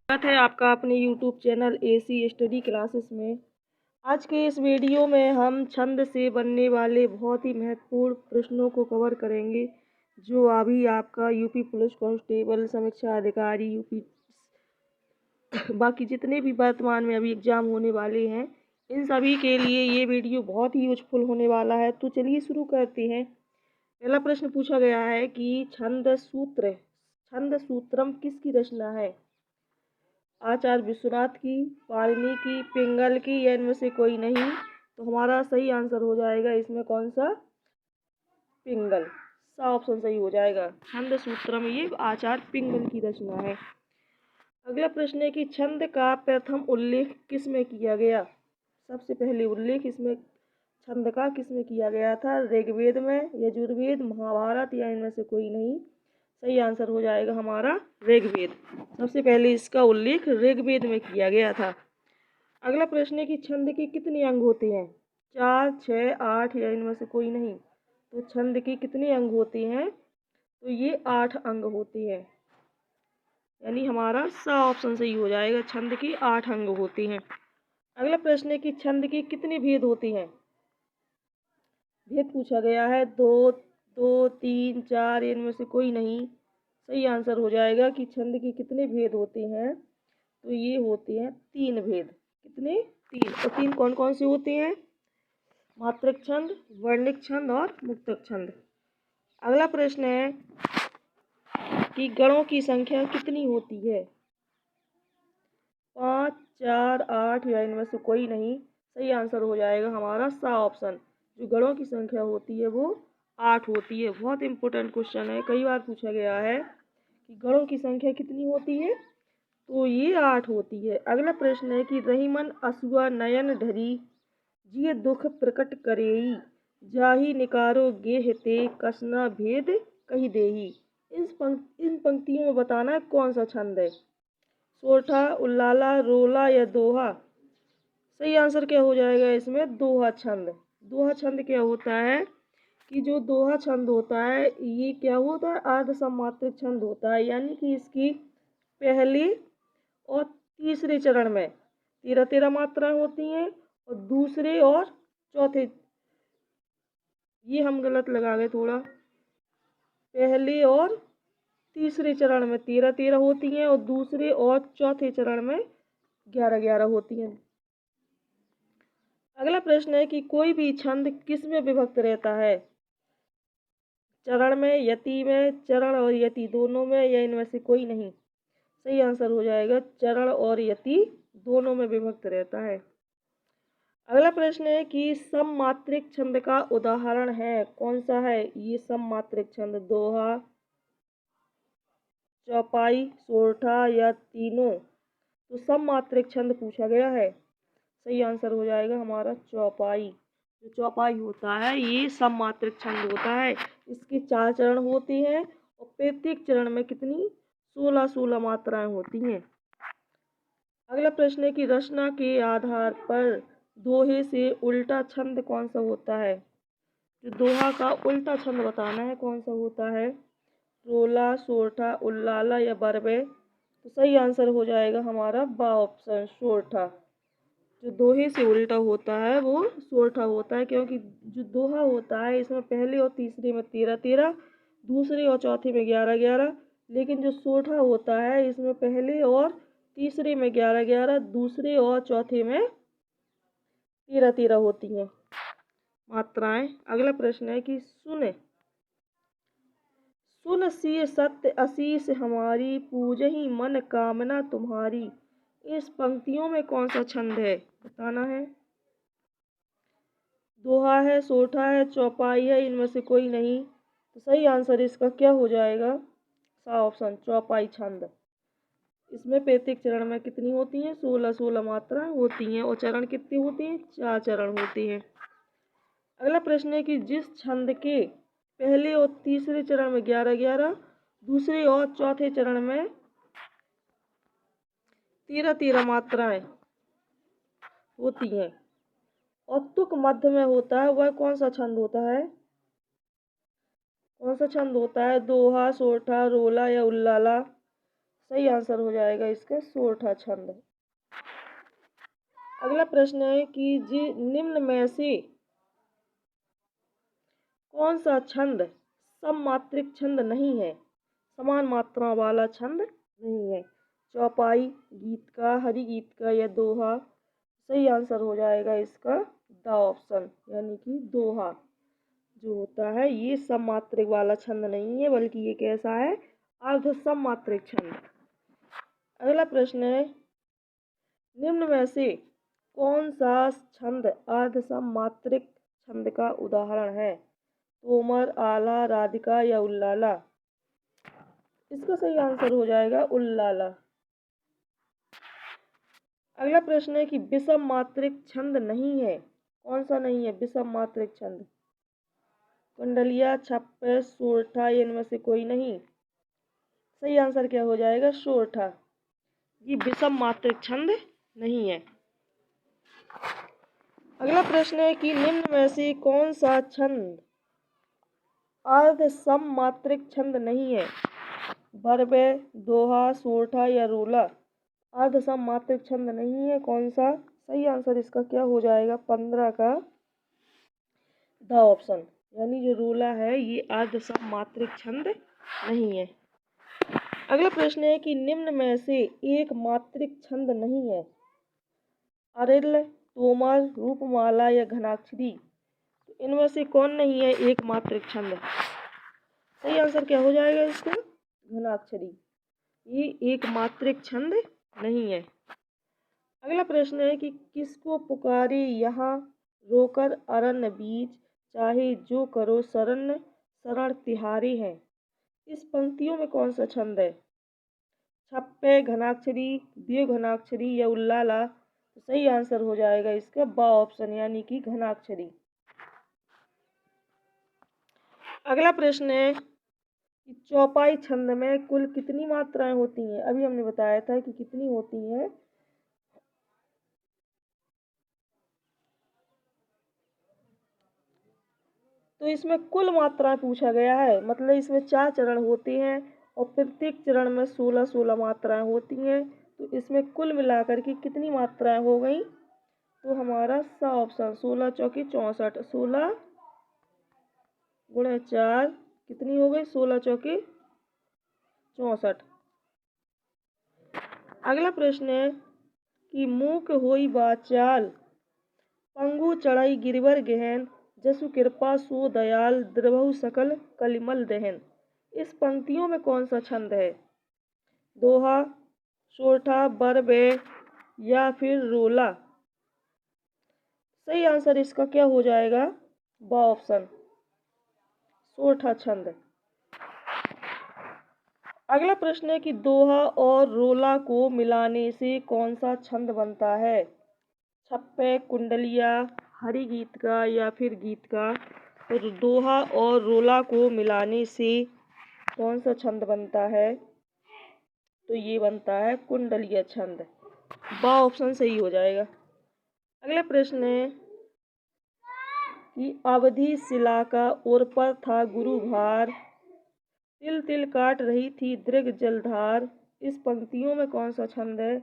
स्वागत है आपका अपने YouTube channel AC study classes में। आज के इस वीडियो में हम छंद से बनने वाले बहुत ही महत्वपूर्ण प्रश्नों को कवर करेंगे, जो अभी आपका यूपी पुलिस कांस्टेबल, समीक्षा अधिकारी, यूपी बाकी जितने भी वर्तमान में अभी एग्जाम होने वाले हैं, इन सभी के लिए ये वीडियो बहुत ही यूजफुल होने वाला है। तो चलिए शुरू करते हैं। पहला प्रश्न पूछा गया है कि छंद सूत्रम किसकी रचना है? आचार्य विश्वनाथ की, पाणिनि की, पिंगल की, या इनमें से कोई नहीं? तो हमारा सही आंसर हो जाएगा इसमें कौन सा? पिंगल। सा ऑप्शन सही हो जाएगा। छंद सूत्रम ये आचार्य पिंगल की रचना है। अगला प्रश्न है कि छंद का प्रथम उल्लेख किस में किया गया? सबसे पहले उल्लेख इसमें छंद का किस में किया गया था? ऋग्वेद में, यजुर्वेद, महाभारत, या इनमें से कोई नहीं? सही आंसर हो जाएगा हमारा ऋग्वेद। सबसे पहले इसका उल्लेख ऋग्वेद में किया गया था। अगला प्रश्न है कि छंद के कितने अंग होते हैं? 4, 6, 8, या इनमें से कोई नहीं? तो छंद के कितने अंग होते हैं? तो ये 8 अंग होते हैं, यानी हमारा सा ऑप्शन सही हो जाएगा। छंद के 8 अंग होते हैं। अगला प्रश्न है कि छंद के कितने भेद होते हैं? भेद पूछा गया है 2, 2, 3, 4, इनमें से कोई नहीं? सही आंसर हो जाएगा कि छंद के कितने भेद होते हैं? तो ये होते हैं 3 भेद। कितने? 3। और 3 कौन कौन से होते हैं? मात्रक छंद, वर्णिक छंद और मुक्तक छंद। अगला प्रश्न है कि गणों की संख्या कितनी होती है? 5, 4, 8, या इनमें से कोई नहीं? सही आंसर हो जाएगा हमारा सा ऑप्शन। जो गणों की संख्या होती है वो 8 होती है। बहुत इंपॉर्टेंट क्वेश्चन है, कई बार पूछा गया है कि गणों की संख्या कितनी होती है? तो ये 8 होती है। अगला प्रश्न है कि रहीमन असुआ नयन ढरी जिय दुख प्रकट करेई जाहि निकारो गेह ते कसना भेद कही देही। इन पंक्तियों में बताना है कौन सा छंद है? सोरठा, उल्लाला, रोला, या दोहा? सही आंसर क्या हो जाएगा इसमें? दोहा छंद। दोहा छंद क्या होता है कि जो दोहा छंद होता है ये क्या होता है? अर्ध सम्मात्रिक छंद होता है, यानी कि इसकी पहले और तीसरे चरण में 13-13 मात्राएं होती हैं, और दूसरे और चौथे, ये हम गलत लगा गए थोड़ा, पहले और तीसरे चरण में 13-13 होती हैं, और दूसरे और चौथे चरण में 11-11 होती हैं। अगला प्रश्न है कि कोई भी छंद किस में विभक्त रहता है? चरण में, यति में, चरण और यति दोनों में, या इनमें से कोई नहीं? सही आंसर हो जाएगा चरण और यति दोनों में विभक्त रहता है। अगला प्रश्न है कि सममात्रिक छंद का उदाहरण है कौन सा है? ये सममात्रिक छंद दोहा, चौपाई, सोरठा, या तीनों? तो सममात्रिक छंद पूछा गया है। सही आंसर हो जाएगा हमारा चौपाई। जो चौपाई होता है ये सममात्रिक छंद होता है। इसके 4 चरण होते हैं, और प्रत्येक चरण में कितनी? 16-16 मात्राएं होती हैं। अगला प्रश्न है कि रचना के आधार पर दोहे से उल्टा छंद कौन सा होता है? जो दोहा का उल्टा छंद बताना है कौन सा होता है? रोला, सोरठा, उल्लाला, या बरबे? तो सही आंसर हो जाएगा हमारा बा ऑप्शन, सोरठा। जो दोहे से उल्टा होता है वो सोरठा होता है, क्योंकि जो दोहा होता है इसमें पहले और तीसरे में 13-13, दूसरे और चौथे में 11-11, लेकिन जो सोरठा होता है इसमें पहले और तीसरे में 11-11, दूसरे और चौथे में 13-13 होती हैं मात्राएं। अगला प्रश्न है कि सुन सिय सत्य असीस हमारी पूजहि मन कामना तुम्हारी। इस पंक्तियों में कौन सा छंद है बताना है? दोहा है, सोरठा है, चौपाई है, इनमें से कोई नहीं? तो सही आंसर इसका क्या हो जाएगा? सा ऑप्शन, चौपाई छंद। इसमें प्रत्येक चरण में कितनी होती हैं? 16-16 मात्राएं होती हैं, और चरण कितने होते हैं? 4 चरण होते हैं। अगला प्रश्न है कि जिस छंद के पहले और तीसरे चरण में 11-11, दूसरे और चौथे चरण में 13-13 मात्राएं होती हैं, और तुक मध्य में होता है, वह कौन सा छंद होता है? कौन सा छंद होता है? दोहा, सोरठा, रोला, या उल्लाला? सही आंसर हो जाएगा इसका सोरठा छंद। अगला प्रश्न है कि जी निम्न में से कौन सा छंद सममात्रिक छंद नहीं है, समान मात्रा वाला छंद नहीं है? चौपाई, गीत का, हरि गीत का या दोहा? सही आंसर हो जाएगा इसका द ऑप्शन, यानी कि दोहा जो होता है ये सममात्रिक वाला छंद नहीं है, बल्कि ये कैसा है, अर्ध सममात्रिक छंद। अगला प्रश्न है निम्न में से कौन सा छंद अर्ध सममात्रिक छंद का उदाहरण है? तोमर, आला, राधिका या उल्लाला? इसका सही आंसर हो जाएगा उल्लाला। अगला प्रश्न है कि विषम मात्रिक छंद नहीं है, कौन सा नहीं है विषम मात्रिक छंद? कुंडलिया, छप्पे, सोरठा, इनमें से कोई नहीं? सही आंसर क्या हो जाएगा? सोरठा। ये विषम मात्रिक छंद नहीं है। अगला प्रश्न है कि निम्न में से कौन सा छंद अर्ध सममात्रिक छंद नहीं है? बरबे, दोहा, सोरठा या रोला? अर्ध सममात्रिक छंद नहीं है, कौन सा? सही आंसर इसका क्या हो जाएगा? 15 का द ऑप्शन, यानी जो रोला है ये अर्ध सममात्रिक छंद नहीं है। अगला प्रश्न है कि निम्न में से एक मात्रिक छंद नहीं है? अरिल, तोमर, रूपमाला या घनाक्षरी? तो इनमें से कौन नहीं है एक मात्रिक छंद? सही आंसर क्या हो जाएगा इसका? घनाक्षरी। ये एक मात्रिक छंद नहीं है। अगला प्रश्न है कि किसको पुकारे यहाँ रोकर अरण्य बीज, चाहे जो करो शरण शरण तिहारे हैं? इस पंक्तियों में कौन सा छंद है? छप्पे, घनाक्षरी, द्विघ घनाक्षरी या उल्लाला? तो सही आंसर हो जाएगा इसका बा ऑप्शन, यानी कि घनाक्षरी। अगला प्रश्न है कि चौपाई छंद में कुल कितनी मात्राएं होती हैं? अभी हमने बताया था कि कितनी होती हैं। तो इसमें कुल मात्राएं पूछा गया है, मतलब इसमें 4 चरण होते हैं और प्रत्येक चरण में 16-16 मात्राएं होती हैं। तो इसमें कुल मिलाकर के कितनी मात्राएं हो गई? तो हमारा सा ऑप्शन 16 चौकी 64, 16 गुणे 4 कितनी हो गई? 16 चौकी 64। अगला प्रश्न है कि मूक होई बाचाल, पंगु चढ़ाई गिरवर गहन, जसु कृपा सो दयाल, द्रवहु सकल कलिमल दहन? इस पंक्तियों में कौन सा छंद है? दोहा, सोरठा, बरबे या फिर रोला? सही आंसर इसका क्या हो जाएगा? बा ऑप्शन, सोरठा छंद। अगला प्रश्न है कि दोहा और रोला को मिलाने से कौन सा छंद बनता है? छप्पे, कुंडलिया, हरि गीत का या फिर गीत का? तो दोहा और रोला को मिलाने से कौन सा छंद बनता है? तो ये बनता है कुंडलिया छंद। बा ऑप्शन सही हो जाएगा। अगला प्रश्न है कि अवधि शिला का ओर पर था गुरु भार, तिल तिल काट रही थी दृग जलधार? इस पंक्तियों में कौन सा छंद है?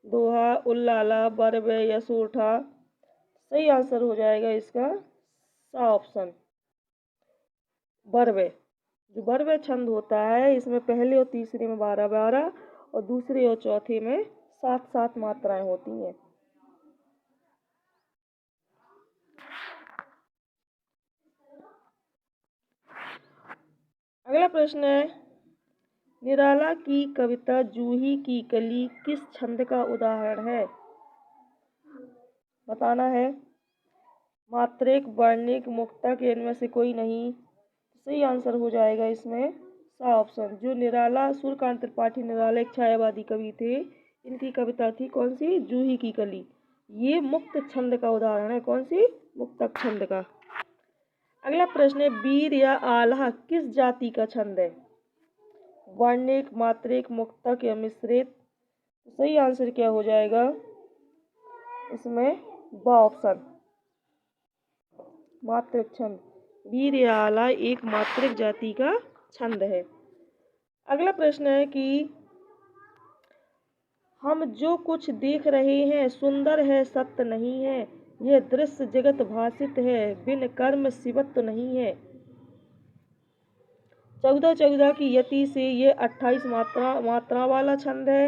दोहा, उल्लाला, बरबे या सोरठा? सही आंसर हो जाएगा इसका सा ऑप्शन, बरबे। जो बरबे छंद होता है इसमें पहले और तीसरे में 12-12 और दूसरे और चौथे में 7-7 मात्राएं होती हैं। अगला प्रश्न है निराला की कविता जूही की कली किस छंद का उदाहरण है? बताना है। मात्रिक, वर्णिक, मुक्तक, इनमें से कोई नहीं? सही आंसर हो जाएगा इसमें सा ऑप्शन। जो निराला, सूर्यकांत त्रिपाठी निराला एक छायावादी कवि थे, इनकी कविता थी कौन सी? जूही की कली। ये मुक्त छंद का उदाहरण है, कौन सी? मुक्तक छंद का। अगला प्रश्न है वीर या आल्हा किस जाति का छंद है? वर्णिक, मात्रिक, मुक्तक या मिश्रित? सही आंसर क्या हो जाएगा इसमें? बा ऑप्शन, मात्रिक छंद। वीर या आला एक मात्रिक जाति का छंद है। अगला प्रश्न है कि हम जो कुछ देख रहे हैं सुंदर है सत्य नहीं है, यह दृश्य जगत भासित है, बिन कर्म शिवत्व नहीं है। 14-14 की यति से ये 28 मात्रा वाला छंद है।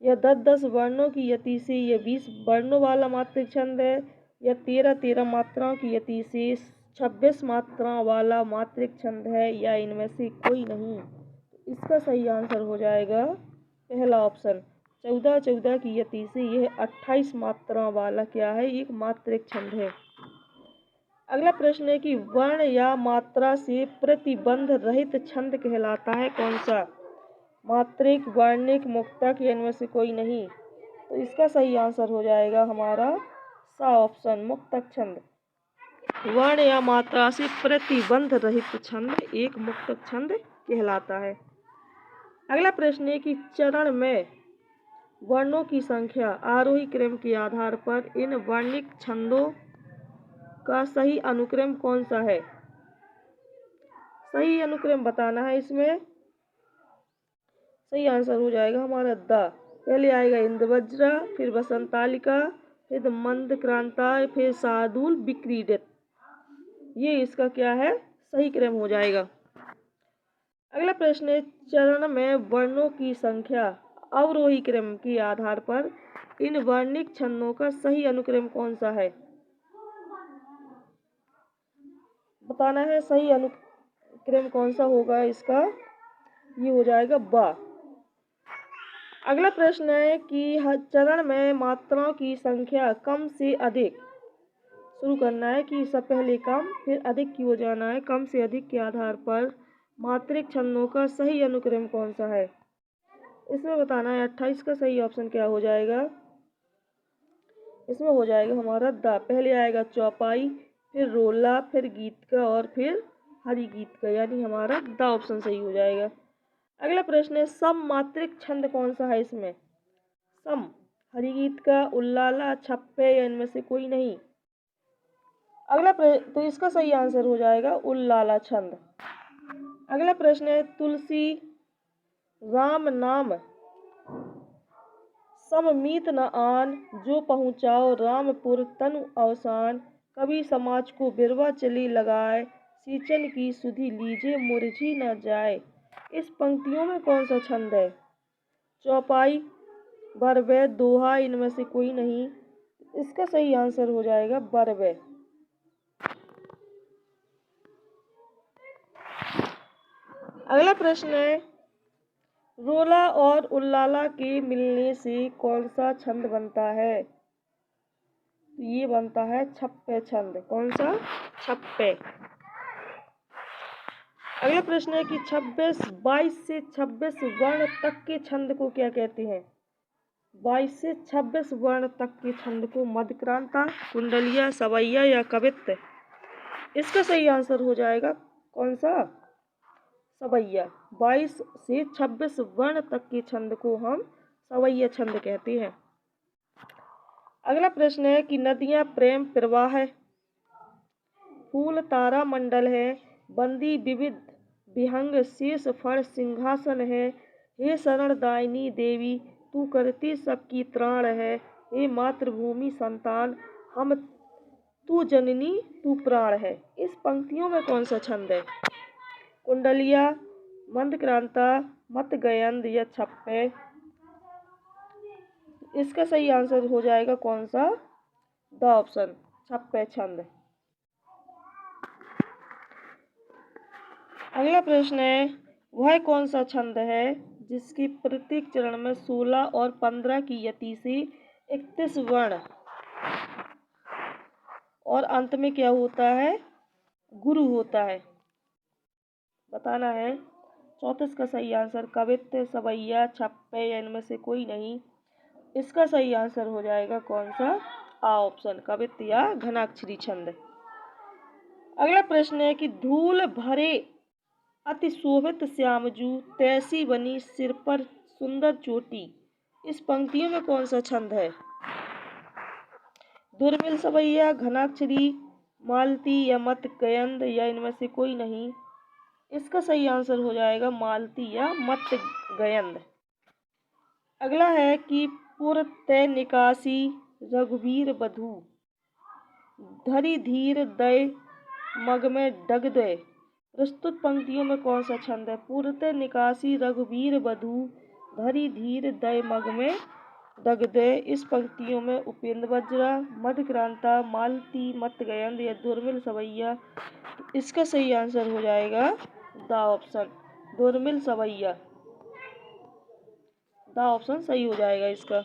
यह 10-10 वर्णों की यति से ये 20 वर्णों वाला मात्रिक छंद है। यह 13-13 मात्राओं की यति से 26 मात्राओं वाला मात्रिक छंद है, या इनमें से कोई नहीं। इसका सही आंसर हो जाएगा पहला ऑप्शन। 14-14 की यति से यह 28 मात्राओं वाला क्या है, एक मात्रिक छंद है। अगला प्रश्न है कि वर्ण या मात्रा से प्रतिबंध रहित छंद कहलाता है कौन सा? मात्रिक, वर्णिक, मुक्तक या इनमें से कोई नहीं। तो इसका सही आंसर हो जाएगा हमारा सा ऑप्शन, मुक्तक छंद। वर्ण या मात्रा से प्रतिबंध रहित छंद एक मुक्तक छंद कहलाता है। अगला प्रश्न है कि चरण में वर्णों की संख्या आरोही क्रम के आधार पर इन वर्णिक छंदों का सही अनुक्रम कौन सा है? सही अनुक्रम बताना है। इसमें सही आंसर हो जाएगा हमारा द। पहले आएगा इंद्रवज्रा, फिर वसंतालिका, फिर मंदक्रांता, फिर शार्दूल, विक्रीडित। ये इसका क्या है, सही क्रम हो जाएगा। अगला प्रश्न है चरण में वर्णों की संख्या अवरोही क्रम के आधार पर इन वर्णिक छंदों का सही अनुक्रम कौन सा है? बताना है सही अनुक्रम कौन सा होगा इसका। ये हो जाएगा बा। अगला प्रश्न है कि चरण में मात्राओं की संख्या कम से अधिक, शुरू करना है कि सब पहले कम फिर अधिक की हो जाना है। कम से अधिक के आधार पर मात्रिक छंदों का सही अनुक्रम कौन सा है? इसमें बताना है 28 का सही ऑप्शन क्या हो जाएगा। इसमें हो जाएगा हमारा दा। पहले आएगा चौपाई, फिर रोला, फिर गीत का और फिर हरि गीत का, यानी हमारा दा ऑप्शन सही हो जाएगा। अगला प्रश्न है सम मात्रिक छंद कौन सा है? इसमें सम, हरि गीत का, उल्लाला, छप्पे या इनमें से कोई नहीं। तो इसका सही आंसर हो जाएगा उल्लाला छंद। अगला प्रश्न है तुलसी राम नाम सममीत न आन, जो पहुँचाओ रामपुर तनु अवसान, कभी समाज को बिरवा चली लगाए, सींचन की सुधि लीजे मुरझी न जाए। इस पंक्तियों में कौन सा छंद है? चौपाई, बरबे, दोहा, इनमें से कोई नहीं। इसका सही आंसर हो जाएगा बरबे। अगला प्रश्न है रोला और उल्लाला के मिलने से कौन सा छंद बनता है? तो ये बनता है छप्पे छंद। कौन सा? छप्पे। अगला प्रश्न है कि 22 से 26 वर्ण तक के छंद को क्या कहते हैं? 22 से 26 वर्ण तक के छंद को मध्यक्रांता, कुंडलिया, सवैया या कवित्त। इसका सही आंसर हो जाएगा कौन सा? सवैया। 22 से 26 वर्ण तक के छंद को हम सवैया छंद कहते हैं। अगला प्रश्न है कि नदियां प्रेम प्रवाह है, फूल तारा मंडल है, बंदी विविध विहंग शेष फण सिंहासन है, हे शरण दायिनी देवी तू करती सबकी त्राण है, हे मातृभूमि संतान हम तू जननी तू प्राण है। इस पंक्तियों में कौन सा छंद है? कुंडलिया, मंदक्रांता, मतगयंद या छप्पे। इसका सही आंसर हो जाएगा कौन सा? द ऑप्शन, छप्पे छंद। अगला प्रश्न है वह कौन सा छंद है जिसके प्रत्येक चरण में 16 और 15 की यति से 31 वर्ण और अंत में क्या होता है? गुरु होता है। बताना है। 34 का सही आंसर कवित्त, सवैया, छप्पे या इनमें से कोई नहीं। इसका सही आंसर हो जाएगा कौन सा? आ ऑप्शन, कवित्त या घनाक्षरी छंद। अगला प्रश्न है कि धूल भरे अति शोभित श्यामजू तैसी बनी सिर पर सुंदर चोटी। इस पंक्तियों में कौन सा छंद है? दुर्मिल, सवैया, घनाक्षरी, मालती या मतगयंद या इनमें से कोई नहीं। इसका सही आंसर हो जाएगा मालती या मतगयंद। अगला है कि पुरतै निकासी रघुवीर बधू, धरि धीर दय मग में डग दे। प्रस्तुत पंक्तियों में कौन सा छंद है? पुरतै निकासी रघुवीर बधू, धरि धीर दय मग में डग दे। इस पंक्तियों में उपेंद्र वज्रा, मधुक्रांता, मालती, मत गयंद या दुर्मिल सवैया। इसका सही आंसर हो जाएगा द ऑप्शन दुर्मिल सवैया। द ऑप्शन सही हो जाएगा इसका।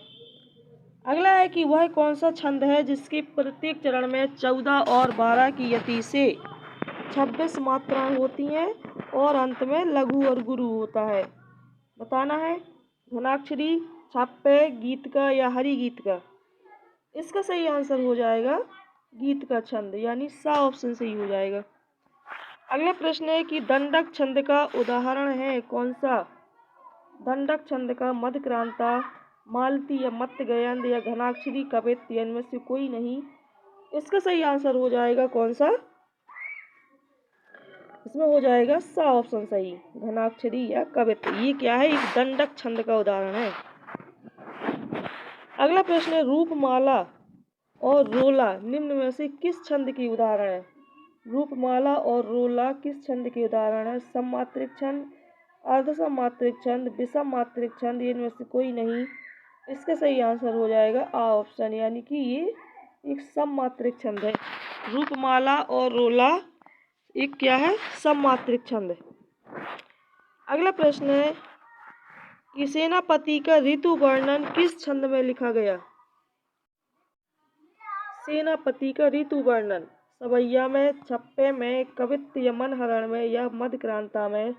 अगला है कि वह कौन सा छंद है जिसके प्रत्येक चरण में 14 और 12 की यति से 26 मात्राएं होती हैं और अंत में लघु और गुरु होता है। बताना है घनाक्षरी, छाप्य, गीत का या हरि गीत का। इसका सही आंसर हो जाएगा गीत का छंद, यानी सा ऑप्शन सही हो जाएगा। अगला प्रश्न है कि दंडक छंद का उदाहरण है कौन सा? दंडक छंद का मधुक्रांता, मालती या मत गयंद या घनाक्षरी, कवित्त इनमें से कोई नहीं। इसका सही आंसर हो जाएगा कौन सा? इसमें हो जाएगा सा ऑप्शन सही, घनाक्षरी या कवित्त। ये क्या है? एक दंडक छंद का उदाहरण है। अगला प्रश्न है रूपमाला और रोला निम्न में से किस छंद की उदाहरण है? रूपमाला और रोला किस छंद के उदाहरण है? सममात्रिक छंद, अर्धसममात्रिक छंद, विषममात्रिक छंद, इनमें से कोई नहीं। इसका सही आंसर हो जाएगा आ ऑप्शन, यानी कि ये एक सममात्रिक छंद है। रूपमाला और रोला एक क्या है? सममात्रिक छंद है। अगला प्रश्न है कि सेनापति का ऋतु वर्णन किस छंद में लिखा गया? सेनापति का ऋतु वर्णन सवैया में, छप्पे में, कवित्त या मनहरण में या मधुक्रांता में।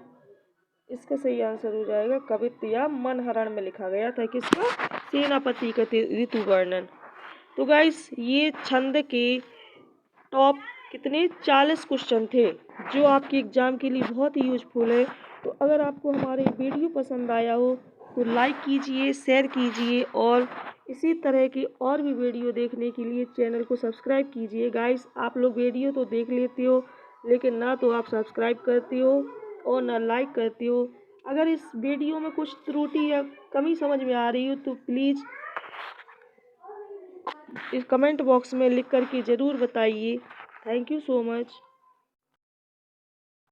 इसका सही आंसर हो जाएगा कवित्त या मनहरण में लिखा गया था किसका? सेनापति का ऋतु वर्णन। तो गाइस ये छंद के टॉप कितने 40 क्वेश्चन थे जो आपके एग्जाम के लिए बहुत ही यूजफुल है। तो अगर आपको हमारे वीडियो पसंद आया हो तो लाइक कीजिए, शेयर कीजिए और इसी तरह की और भी वीडियो देखने के लिए चैनल को सब्सक्राइब कीजिए। गाइस आप लोग वीडियो तो देख लेते हो लेकिन ना तो आप सब्सक्राइब करते हो और ना लाइक करते हो। अगर इस वीडियो में कुछ त्रुटि या कमी समझ में आ रही हो तो प्लीज़ इस कमेंट बॉक्स में लिख कर के ज़रूर बताइए। Thank you so much.